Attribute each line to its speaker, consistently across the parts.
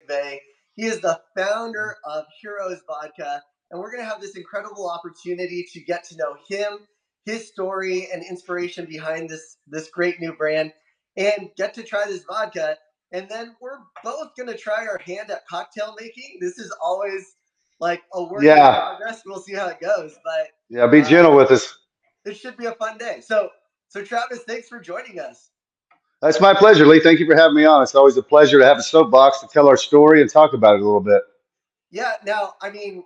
Speaker 1: McVey. He is the founder of Heroes Vodka, and we're going to have this incredible opportunity to get to know him, his story, and inspiration behind this great new brand, and get to try this vodka. And then we're both going to try our hand at cocktail making. This is always like a work in
Speaker 2: Yeah,
Speaker 1: progress. We'll see how it goes,
Speaker 2: yeah. Be
Speaker 1: but
Speaker 2: gentle with us.
Speaker 1: it should be a fun day. So Travis, thanks for joining us.
Speaker 2: That's my pleasure, Lee. Thank you for having me on. It's always a pleasure to have a soapbox to tell our story and talk about it a little bit.
Speaker 1: Yeah. Now, I mean,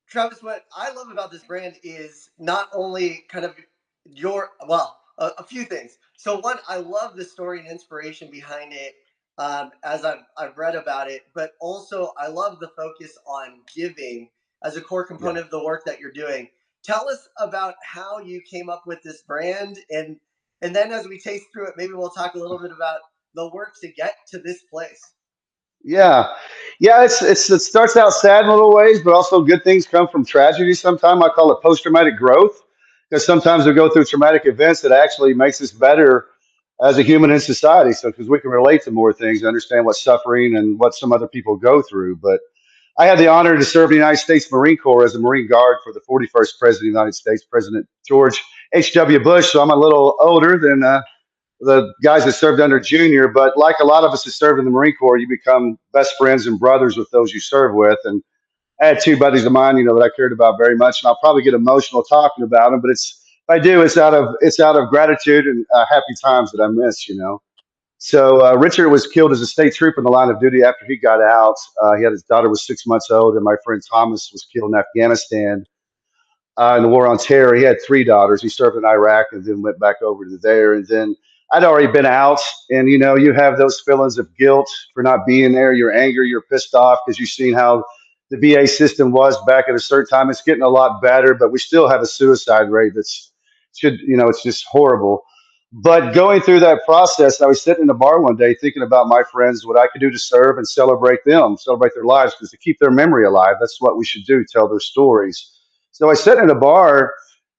Speaker 1: Travis, what I love about this brand is not only kind of a few things. So one, I love the story and inspiration behind it, as I've read about it, but also I love the focus on giving as a core
Speaker 2: Yeah.
Speaker 1: component of the work that you're doing. Tell us about how you came up with this brand, and then as we taste through it, maybe we'll talk a little bit about the work to get to this place.
Speaker 2: Yeah, yeah. It starts out sad in little ways, but also good things come from tragedy. Sometimes I call it post traumatic growth because sometimes we go through traumatic events that actually makes us better as a human in society. So because we can relate to more things, understand what suffering and what some other people go through. But I had the honor to serve in the United States Marine Corps as a Marine Guard for the 41st President of the United States, President George H.W. Bush. So I'm a little older than the guys that served under Junior. But like a lot of us that served in the Marine Corps, you become best friends and brothers with those you serve with. And I had two buddies of mine, that I cared about very much, and I'll probably get emotional talking about them. But if I do, it's out of gratitude and happy times that I miss. So Richard was killed as a state trooper in the line of duty after he got out. He had his daughter was 6 months old, and my friend Thomas was killed in Afghanistan in the war on terror. He had three daughters. He served in Iraq and then went back over to there. And then I'd already been out, and you have those feelings of guilt for not being there. You're angry, you're pissed off because you've seen how the VA system was back at a certain time. It's getting a lot better, but we still have a suicide rate it's just horrible. But going through that process, I was sitting in a bar one day thinking about my friends, what I could do to serve and celebrate them, celebrate their lives, because to keep their memory alive, that's what we should do, tell their stories. So I sat in a bar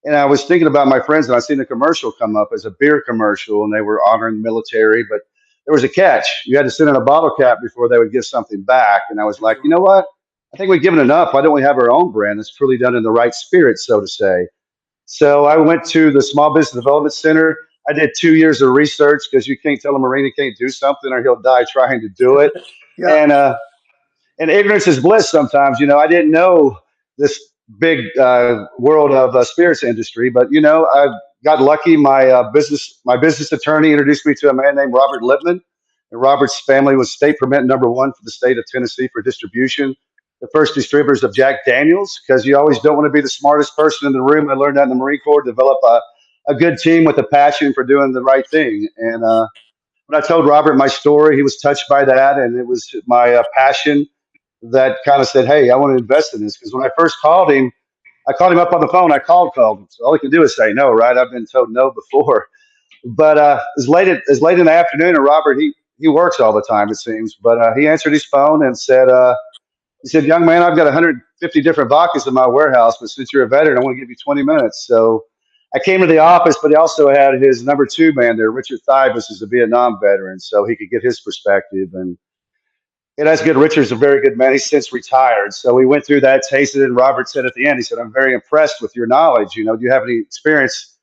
Speaker 2: and I was thinking about my friends, and I seen a commercial come up as a beer commercial, and they were honoring the military, but there was a catch. You had to send in a bottle cap before they would give something back. And I was like, you know what? I think we've given enough. Why don't we have our own brand that's truly done in the right spirit, so to say? So I went to the Small Business Development Center. I did 2 years of research because you can't tell a Marine he can't do something or he'll die trying to do it.
Speaker 1: Yeah.
Speaker 2: And ignorance is bliss sometimes. I didn't know this big world of spirits industry, but I got lucky. My business attorney introduced me to a man named Robert Lipman, and Robert's family was state permit #1 for the state of Tennessee for distribution. The first distributors of Jack Daniels, because you always don't want to be the smartest person in the room. I learned that in the Marine Corps. Develop a good team with a passion for doing the right thing. And when I told Robert my story, he was touched by that, and it was my passion that kind of said, "Hey, I want to invest in this." Because when I first called him, I called him up on the phone. I called him. So all he can do is say no, right? I've been told no before. But as late in the afternoon, and Robert he works all the time it seems. But he answered his phone and said, "Young man, I've got 150 different vodkas in my warehouse, but since you're a veteran, I want to give you 20 minutes." So I came to the office, but he also had his #2 man there, Richard Thibus, is a Vietnam veteran, so he could get his perspective. And that's good. Richard's a very good man. He's since retired. So we went through that, tasted it, and Robert said at the end, he said, "I'm very impressed with your knowledge. Do you have any experience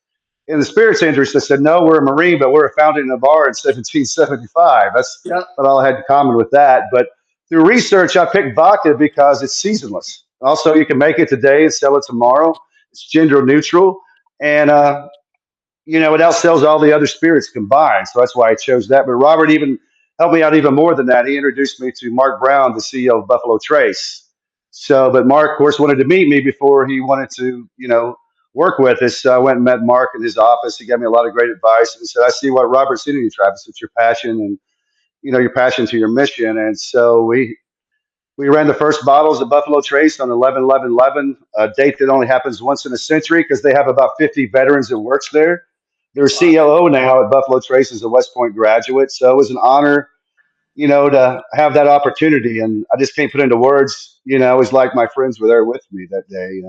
Speaker 2: in the spirits industry?" I said, "No, we're a Marine, but we're founded in a bar in 1775. That's
Speaker 1: Yeah.
Speaker 2: what all I had in common with that." But through research, I picked vodka because it's seasonless. Also, you can make it today and sell it tomorrow. It's gender neutral. And, it outsells all the other spirits combined. So that's why I chose that. But Robert even helped me out even more than that. He introduced me to Mark Brown, the CEO of Buffalo Trace. So, but Mark, of course, wanted to meet me before he wanted to, work with us. So I went and met Mark in his office. He gave me a lot of great advice. And he said, "I see what Robert's seen in you, Travis. It's your passion and, your passion to your mission." And so we ran the first bottles of Buffalo Trace on 11/11/11, a date that only happens once in a century because they have about 50 veterans that works there. Their
Speaker 1: Wow.
Speaker 2: COO now at Buffalo Trace is a West Point graduate. So it was an honor, to have that opportunity. And I just can't put into words, it was like my friends were there with me that day.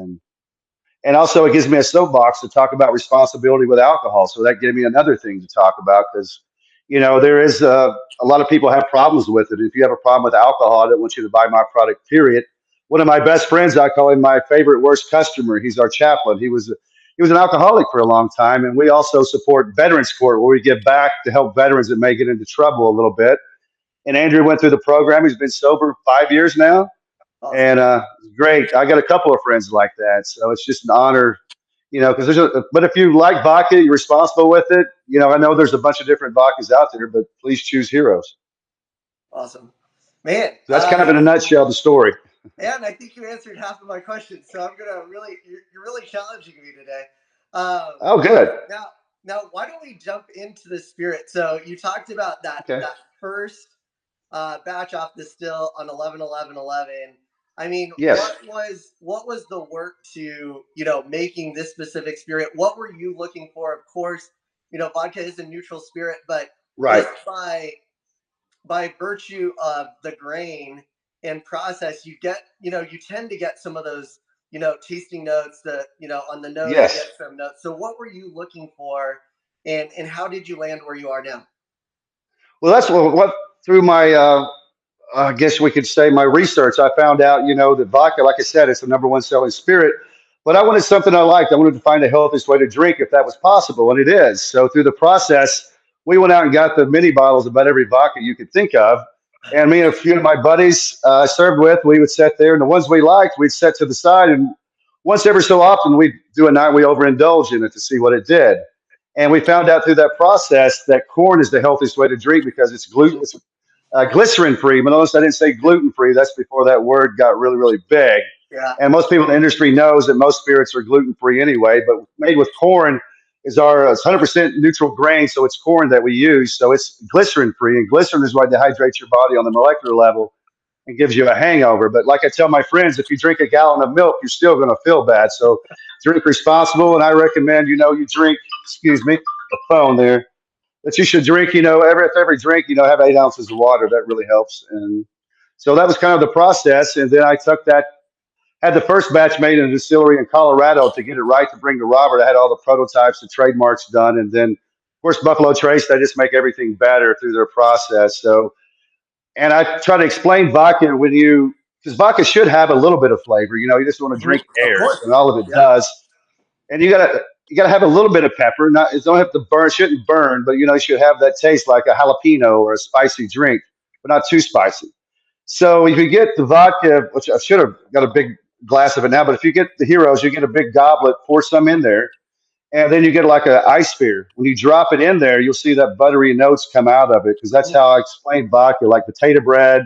Speaker 2: And also it gives me a soapbox to talk about responsibility with alcohol. So that gave me another thing to talk about because, There is a lot of people have problems with it. If you have a problem with alcohol, I don't want you to buy my product. Period. One of my best friends, I call him my favorite worst customer. He's our chaplain. He was an alcoholic for a long time, and we also support Veterans Court, where we give back to help veterans that may get into trouble a little bit. And Andrew went through the program. He's been sober 5 years now,
Speaker 1: Awesome.
Speaker 2: and it's great. I got a couple of friends like that, so it's just an honor, because but if you like vodka, you're responsible with it. I know there's a bunch of different vodkas out there, but please choose Heroes.
Speaker 1: Awesome. Man,
Speaker 2: So that's kind of in a nutshell the story.
Speaker 1: and I think you answered half of my questions. So I'm gonna really, you're really challenging me today.
Speaker 2: Oh, good.
Speaker 1: Now, why don't we jump into the spirit? So you talked about
Speaker 2: Okay.
Speaker 1: that first batch off the still on 11/11/11. I mean,
Speaker 2: Yes.
Speaker 1: what was the work to making this specific spirit? What were you looking for? Of course, vodka is a neutral spirit, but
Speaker 2: Right.
Speaker 1: just by virtue of the grain and process, you tend to get some of those tasting notes. On the nose you
Speaker 2: Yes.
Speaker 1: get some notes. So what were you looking for, and how did you land where you are now?
Speaker 2: Well, that's what through my I guess we could say my research, I found out, that vodka, like I said, it's the number one selling spirit. But I wanted something I liked. I wanted to find the healthiest way to drink if that was possible, and it is. So through the process, we went out and got the mini bottles of about every vodka you could think of. And me and a few of my buddies I served with, we would sit there, and the ones we liked, we'd set to the side. And once every so often, we'd do a night we overindulge in it to see what it did. And we found out through that process that corn is the healthiest way to drink because it's glycerin free. But notice I didn't say gluten free. That's before that word got really, really big.
Speaker 1: Yeah.
Speaker 2: And most people in the industry knows that most spirits are gluten free anyway. But made with corn is our 100% neutral grain, so it's corn that we use. So it's glycerin free, and glycerin is what dehydrates your body on the molecular level and gives you a hangover. But like I tell my friends, if you drink a gallon of milk, you're still going to feel bad. So drink responsible, and I recommend you drink. Excuse me, the phone there that you should drink, every drink, have 8 ounces of water. That really helps. And so that was kind of the process. And then I took that, had the first batch made in a distillery in Colorado to get it right to bring to Robert. I had all the prototypes, the trademarks done. And then, of course, Buffalo Trace, they just make everything better through their process. So, and I try to explain vodka because vodka should have a little bit of flavor. You just want to
Speaker 1: Mhm.
Speaker 2: drink
Speaker 1: Of
Speaker 2: air,
Speaker 1: course.
Speaker 2: and all of it
Speaker 1: Yeah.
Speaker 2: does. And you gotta have a little bit of pepper. Not it don't have to burn. It shouldn't burn, but you should have that taste like a jalapeno or a spicy drink, but not too spicy. So if you get the vodka, which I should have got a big glass of it now, but if you get the Heroes, you get a big goblet, pour some in there, and then you get like an ice sphere. When you drop it in there, you'll see that buttery notes come out of it because that's how I explain vodka, like potato bread,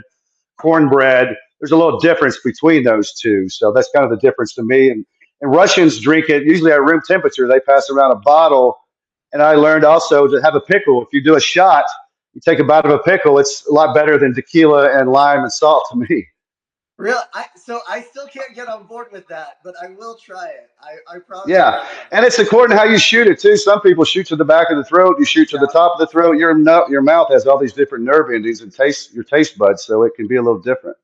Speaker 2: cornbread. There's a little difference between those two. So that's kind of the difference to me. And Russians drink it usually at room temperature. They pass around a bottle. And I learned also to have a pickle. If you do a shot, you take a bite of a pickle, it's a lot better than tequila and lime and salt to me.
Speaker 1: Really? I still can't get on board with that, but I will try it. I promise you
Speaker 2: Yeah.
Speaker 1: I will.
Speaker 2: And it's according to how you shoot it, too. Some people shoot to the back of the throat, you shoot to the
Speaker 1: Yeah.
Speaker 2: top of the throat. Your mouth has all these different nerve endings and your taste buds, so it can be a little different.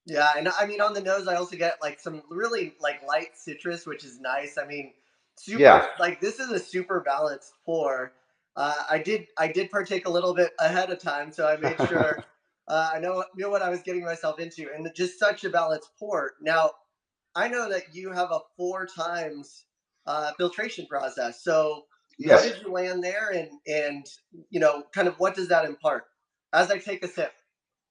Speaker 1: Yeah, and I mean on the nose, I also get like some really like light citrus, which is nice. I mean, super
Speaker 2: Yeah.
Speaker 1: like this is a super balanced pour. I did partake a little bit ahead of time, so I made sure I knew what I was getting myself into, and just such a balanced pour. Now I know that you have a four times filtration process. So how
Speaker 2: Yes.
Speaker 1: did you land there, and kind of what does that impart? As I take a sip.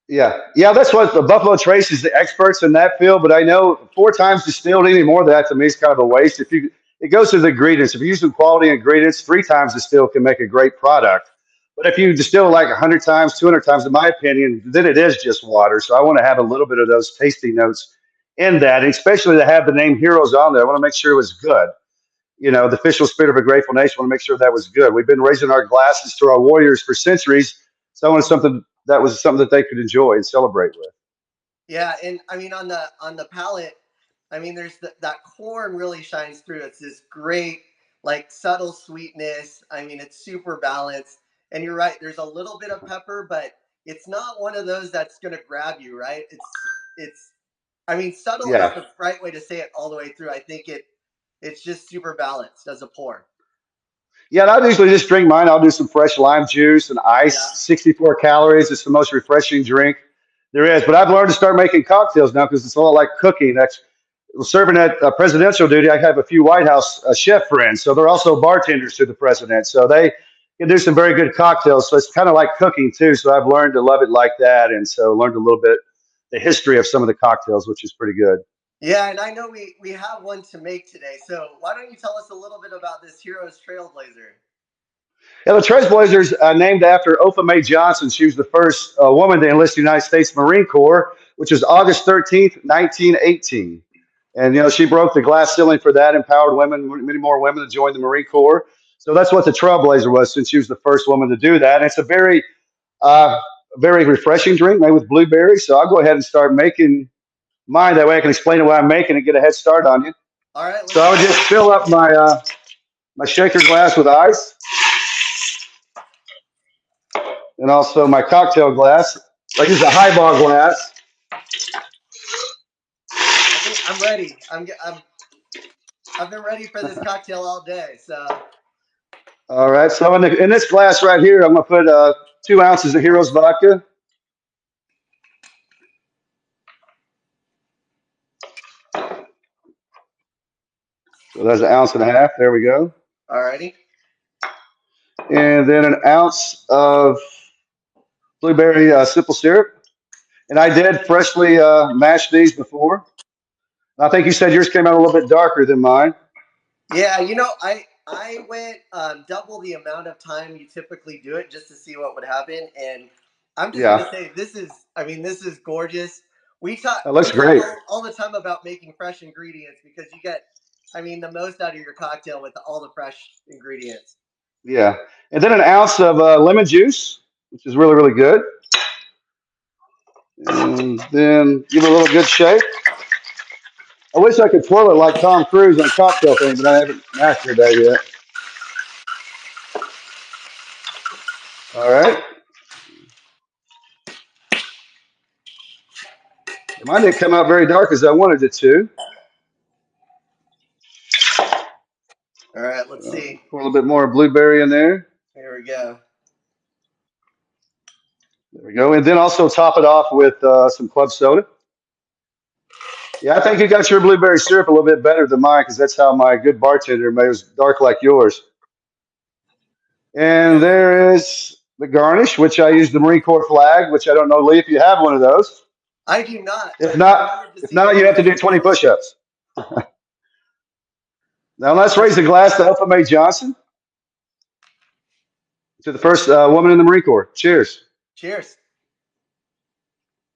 Speaker 2: Yeah, yeah, that's what the Buffalo Trace is the experts in that field. But I know 4 times distilled, any more than that to me is kind of a waste. It goes to the ingredients. If you use some quality ingredients, 3 times distilled can make a great product. But if you distill like 100 times, 200 times, in my opinion, then it is just water. So I want to have a little bit of those tasty notes in that, and especially to have the name Heroes on there. I want to make sure it was good. The official spirit of a grateful nation. I want to make sure that was good. We've been raising our glasses to our warriors for centuries. So I wanted something that was something that they could enjoy and celebrate with.
Speaker 1: Yeah, and I mean on the palate, I mean there's that corn really shines through. It's this great like subtle sweetness. I mean it's super balanced. And you're right, there's a little bit of pepper, but it's not one of those that's going to grab you, right? It's I mean subtle is
Speaker 2: Yeah.
Speaker 1: the right way to say it all the way through. I think it's just super balanced as a pour.
Speaker 2: Yeah, and I usually just drink mine. I'll do some fresh lime juice and
Speaker 1: Yeah.
Speaker 2: ice. 64 calories. It's the most refreshing drink there is. But I've learned to start making cocktails now because it's a lot like cooking. That's serving at presidential duty. I have a few White House chef friends, so they're also bartenders to the president. So they can do some very good cocktails. So it's kind of like cooking too. So I've learned to love it like that, and so learned a little bit the history of some of the cocktails, which is pretty good.
Speaker 1: Yeah, and I know we have one to make today. So why don't you tell us a little bit about this Heroes Trailblazer?
Speaker 2: Yeah, the Trailblazers named after Opha May Johnson. She was the first woman to enlist in the United States Marine Corps, which was August 13th, 1918. And, she broke the glass ceiling for that, empowered women, many more women to join the Marine Corps. So that's what the Trailblazer was, since she was the first woman to do that. And it's a uh, very refreshing drink made with blueberries. So I'll go ahead and start making mine. That way I can explain it while I'm making it, get a head start on you.
Speaker 1: All right,
Speaker 2: So
Speaker 1: let's
Speaker 2: I would
Speaker 1: do
Speaker 2: just
Speaker 1: it.
Speaker 2: fill up my shaker glass with ice, and also my cocktail glass. I use a highball glass.
Speaker 1: I'm ready. I've been ready for this cocktail all day. So
Speaker 2: All right. So in this glass right here, I'm gonna put 2 ounces of Heroes Vodka. So that's an ounce and a half. There we go.
Speaker 1: alrighty.
Speaker 2: And then an ounce of blueberry simple syrup. And I did freshly mash these before. I think you said yours came out a little bit darker than mine.
Speaker 1: Yeah, I went double the amount of time you typically do it just to see what would happen, and I'm just
Speaker 2: Yeah,
Speaker 1: gonna say this is gorgeous.
Speaker 2: that
Speaker 1: We
Speaker 2: looks
Speaker 1: talk
Speaker 2: great.
Speaker 1: all the time about making fresh ingredients because you get the most out of your cocktail with all the fresh ingredients.
Speaker 2: Yeah. And then an ounce of lemon juice, which is really, really good. And then give it a little good shake. I wish I could twirl it like Tom Cruise on Cocktail Thing, but I haven't mastered that yet. All right. Mine didn't come out very dark as I wanted it to.
Speaker 1: All right, let's see.
Speaker 2: Pour a little bit more blueberry in there.
Speaker 1: Here we go.
Speaker 2: There we go. And then also top it off with some club soda. Yeah, I think you got your blueberry syrup a little bit better than mine because that's how my good bartender made it dark like yours. And there is the garnish, which I use the Marine Corps flag, which I don't know, Lee, if you have one of those.
Speaker 1: I do not.
Speaker 2: If
Speaker 1: I've been
Speaker 2: not,
Speaker 1: wanting to
Speaker 2: if
Speaker 1: see the
Speaker 2: not, you have to do
Speaker 1: official
Speaker 2: 20
Speaker 1: one.
Speaker 2: push-ups. Now let's raise a glass to Elfa Mae Johnson, to the first woman in the Marine Corps. Cheers.
Speaker 1: Cheers.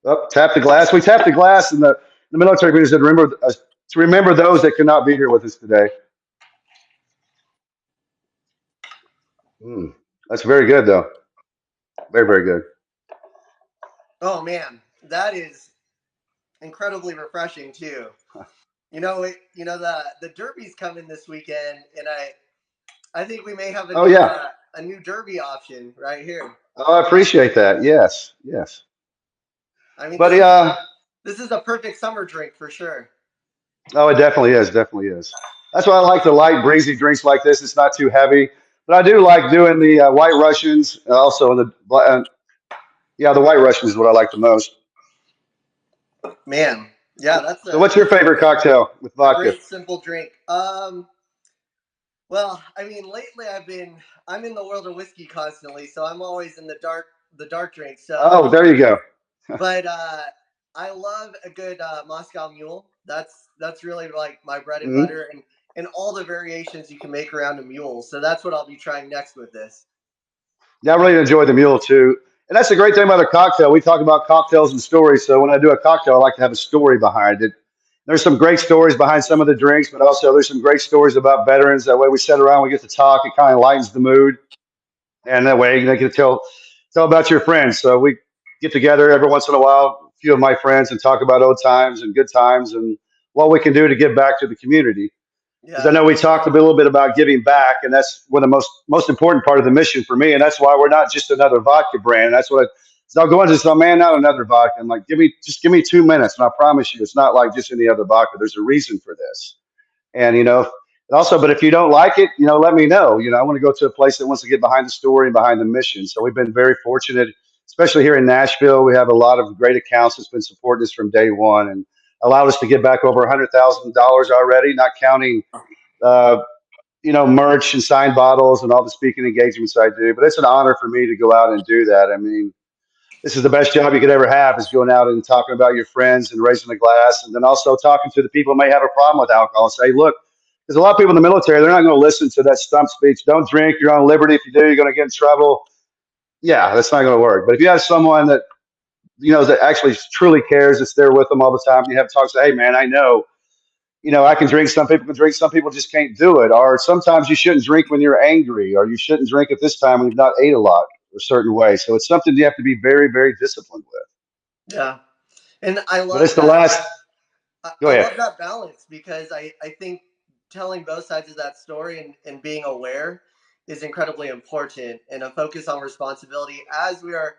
Speaker 2: Up, tap the glass. We tap the glass in the military community to remember those that could not be here with us today. Mm, that's very good, though. Very, very good.
Speaker 1: Oh man, that is incredibly refreshing too. The Derby's coming this weekend, and I think we may have
Speaker 2: Oh yeah.
Speaker 1: a new Derby option right here.
Speaker 2: Oh, I appreciate that. Yes, yes.
Speaker 1: I mean,
Speaker 2: But
Speaker 1: this is a perfect summer drink for sure.
Speaker 2: oh, it definitely is. Definitely is. That's why I like the light, breezy drinks like this. It's not too heavy. But I do like doing the White Russians. Also, yeah, the White Russians is what I like the most.
Speaker 1: Man, yeah,
Speaker 2: So, what's your
Speaker 1: that's
Speaker 2: favorite cocktail with
Speaker 1: a
Speaker 2: vodka?
Speaker 1: great simple drink. Well, I mean, lately I'm in the world of whiskey constantly, so I'm always in the dark drink. So,
Speaker 2: Oh, there you go.
Speaker 1: but I love a good Moscow Mule. That's really like my bread and
Speaker 2: Mhm.
Speaker 1: butter, and all the variations you can make around a mule. So that's what I'll be trying next with this.
Speaker 2: Yeah, I really enjoy the mule too. And that's the great thing about a cocktail. We talk about cocktails and stories. So when I do a cocktail, I like to have a story behind it. There's some great stories behind some of the drinks, but also there's some great stories about veterans. That way we sit around, we get to talk. It kind of lightens the mood, and that way you can tell about your friends. So we get together every once in a while, a few of my friends, and talk about old times and good times and what we can do to give back to the community, because I
Speaker 1: Yeah,
Speaker 2: know we talked a little bit about giving back, and that's one of the most important part of the mission for me, and that's why we're not just another vodka brand. That's what so I'll go into this. Oh man, not another vodka. I'm like, give me 2 minutes, and I promise you, it's not like just any other vodka. There's a reason for this, and And also, but if you don't like it, let me know. I want to go to a place that wants to get behind the story and behind the mission. So we've been very fortunate, especially here in Nashville. We have a lot of great accounts that's been supporting us from day one and allowed us to get back over $100,000 already, not counting, uh, merch and signed bottles and all the speaking engagements I do. But it's an honor for me to go out and do that. I mean, this is the best job you could ever have is going out and talking about your friends and raising a glass and then also talking to the people who may have a problem with alcohol. Say, look, there's a lot of people in the military, they're not going to listen to that stump speech. Don't drink, you're on liberty. If you do, you're going to get in trouble. Yeah, that's not going to work. But if you have someone that, that actually truly cares, that's there with them all the time, you have talks, say, hey, man, I know, I can drink, some people can drink, some people just can't do it. Or sometimes you shouldn't drink when you're angry, or you shouldn't drink at this time when you've not ate a lot a certain way. So it's something you have to be very, very disciplined with.
Speaker 1: Yeah. And I
Speaker 2: But
Speaker 1: love
Speaker 2: it's the
Speaker 1: that.
Speaker 2: last. Go
Speaker 1: I
Speaker 2: ahead.
Speaker 1: love that balance because I think telling both sides of that story and being aware is incredibly important, and a focus on responsibility as we are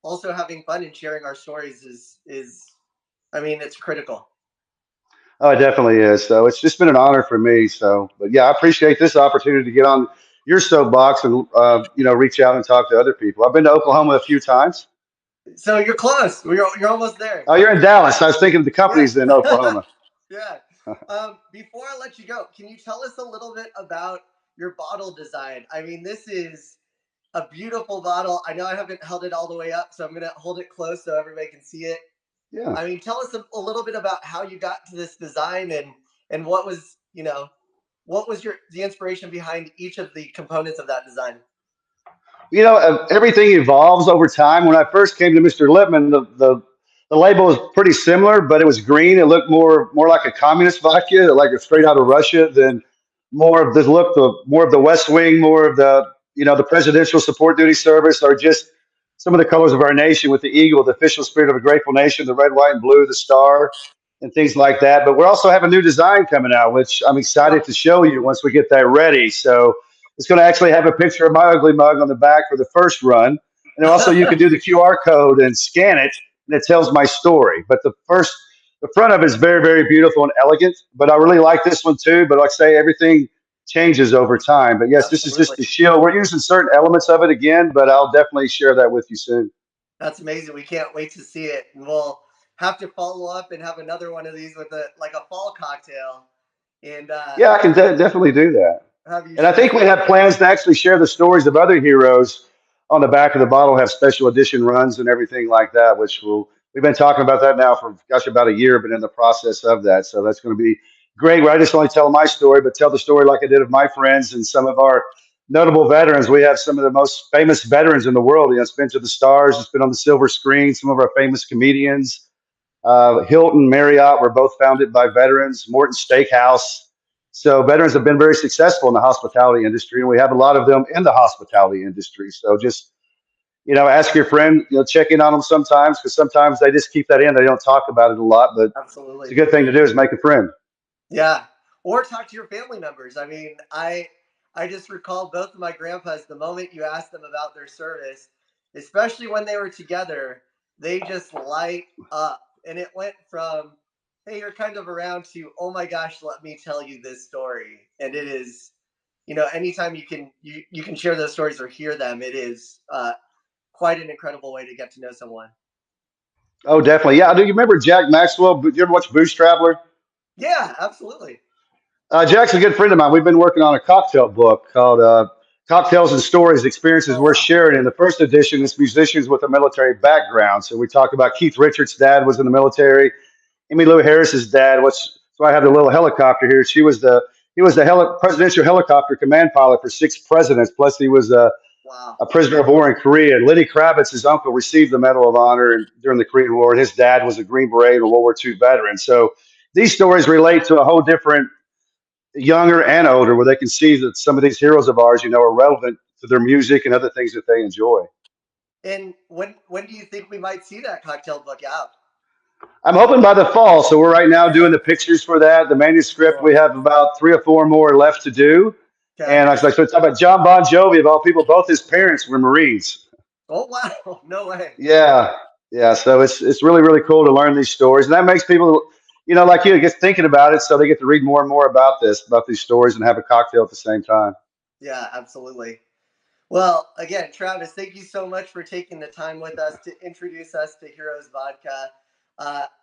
Speaker 1: also having fun and sharing our stories is I mean, it's critical.
Speaker 2: Oh, it definitely is. So it's just been an honor for me. So, but yeah, I appreciate this opportunity to get on your soapbox and reach out and talk to other people. I've been to Oklahoma a few times.
Speaker 1: So you're close. You're almost there.
Speaker 2: Oh, you're in Dallas. I was thinking of the
Speaker 1: Yeah.
Speaker 2: companies in Oklahoma.
Speaker 1: Yeah. Before I let you go, can you tell us a little bit about your bottle design? I mean, this is a beautiful bottle. I know I haven't held it all the way up, so I'm going to hold it close so everybody can see it.
Speaker 2: Yeah.
Speaker 1: I mean, tell us a little bit about how you got to this design and what was, what was your the inspiration behind each of the components of that design?
Speaker 2: Everything evolves over time. When I first came to Mr. Lipman, the label was pretty similar, but it was green. It looked more like a communist vodka, like a straight out of Russia, than more of the West Wing, more of the Presidential Support Duty Service, or just some of the colors of our nation with the eagle, the official spirit of a grateful nation, the red, white, and blue, the star, and things like that. But we also have a new design coming out, which I'm excited
Speaker 1: Wow.
Speaker 2: to show you once we get that ready. So it's going to actually have a picture of my ugly mug on the back for the first run. And also, you can do the QR code and scan it, and it tells my story. But the front of it is very, very beautiful and elegant. But I really like this one too. But like I say, everything changes over time. But yes, this is just
Speaker 1: Absolutely.
Speaker 2: the shield. We're using certain elements of it again, but I'll definitely share that with you soon.
Speaker 1: That's amazing. We can't wait to see it. And we'll have to follow up and have another one of these with a fall cocktail and
Speaker 2: Yeah, I can definitely do that.
Speaker 1: have you
Speaker 2: And I
Speaker 1: share
Speaker 2: think we have plans to actually share the stories of other heroes on the back of the bottle, have special edition runs and everything like that, we've been talking about that now for, gosh, about a year, but in the process of that. So that's going to be great. Where I just only tell my story, but tell the story like I did of my friends and some of our notable veterans. We have some of the most famous veterans in the world. It's been to the stars, it's been on the silver screen, some of our famous comedians. Hilton, Marriott were both founded by veterans. Morton Steakhouse. So veterans have been very successful in the hospitality industry, and we have a lot of them in the hospitality industry. So just ask your friend, check in on them sometimes because sometimes they just keep that in. They don't talk about it a lot, but it's a
Speaker 1: absolutely.
Speaker 2: good thing to do is make a friend.
Speaker 1: Yeah. Or talk to your family members. I mean, I just recall both of my grandpas the moment you asked them about their service, especially when they were together, they just light up. And it went from, hey, you're kind of around to, oh my gosh, let me tell you this story. And it is, anytime you can share those stories or hear them, it is quite an incredible way to get to know someone.
Speaker 2: Oh, definitely. Yeah. Do you remember Jack Maxwell? You ever watch Booze Traveler?
Speaker 1: Yeah, absolutely.
Speaker 2: Jack's a good friend of mine. We've been working on a cocktail book called Cocktails and Stories Experiences
Speaker 1: Oh
Speaker 2: Worth
Speaker 1: wow.
Speaker 2: Sharing. In the first edition, it's musicians with a military background. So we talk about Keith Richards' dad was in the military. Amy Lou Harris's dad, so I have the little helicopter here. He was the presidential helicopter command pilot for six presidents. Plus, he was
Speaker 1: Wow.
Speaker 2: a prisoner of war in Korea. And Lenny Kravitz, his uncle, received the Medal of Honor during the Korean War, and his dad was a Green Beret and a World War II veteran. So these stories relate to a whole different younger and older, where they can see that some of these heroes of ours, are relevant to their music and other things that they enjoy.
Speaker 1: And when do you think we might see that cocktail book out?
Speaker 2: I'm hoping by the fall. So we're right now doing the pictures for that. The manuscript, we
Speaker 1: Cool.
Speaker 2: have about three or four more left to do.
Speaker 1: Okay.
Speaker 2: And I was like, so talk about John Bon Jovi, of all people, both his parents were Marines.
Speaker 1: Oh wow. No way.
Speaker 2: Yeah, yeah. So it's really really cool to learn these stories, and that makes people. like you get thinking about it, so they get to read more and more about these stories, and have a cocktail at the same time.
Speaker 1: Yeah, absolutely. Well, again, Travis, thank you so much for taking the time with us to introduce us to Heroes Vodka.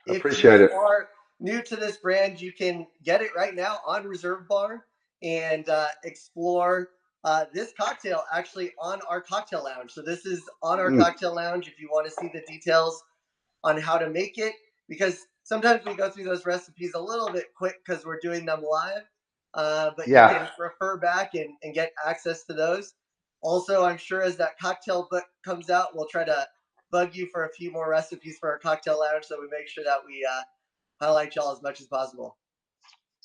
Speaker 1: If
Speaker 2: Appreciate
Speaker 1: you
Speaker 2: it.
Speaker 1: are new to this brand, you can get it right now on Reserve Bar and explore this cocktail actually on our cocktail lounge. So, this is on our
Speaker 2: Mm,
Speaker 1: cocktail lounge if you want to see the details on how to make it, because sometimes we go through those recipes a little bit quick because we're doing them live. But you
Speaker 2: yeah.
Speaker 1: can refer back and get access to those. Also, I'm sure as that cocktail book comes out, we'll try to bug you for a few more recipes for our cocktail lounge, so we make sure that we highlight y'all as much as possible.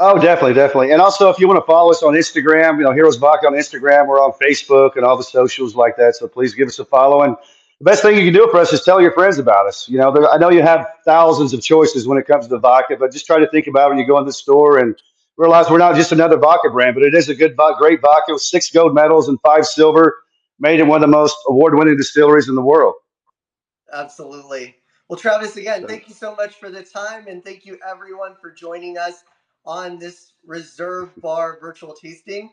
Speaker 2: Oh, definitely, definitely. And also, if you want to follow us on Instagram, Heroes Vodka on Instagram. We're on Facebook and all the socials like that. So please give us a follow. And the best thing you can do for us is tell your friends about us. I know you have thousands of choices when it comes to vodka, but just try to think about when you go in the store and realize we're not just another vodka brand, but it is a great vodka with 6 gold medals and 5 silver, made in one of the most award-winning distilleries in the world.
Speaker 1: Absolutely. Well, Travis, again,
Speaker 2: So,
Speaker 1: thank you so much for the time, and thank you everyone for joining us on this Reserve Bar virtual tasting.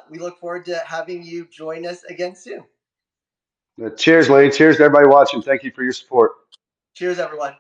Speaker 1: We look forward to having you join us again soon.
Speaker 2: cheers, Lee. Cheers to everybody watching. Thank you for your support.
Speaker 1: Cheers, everyone.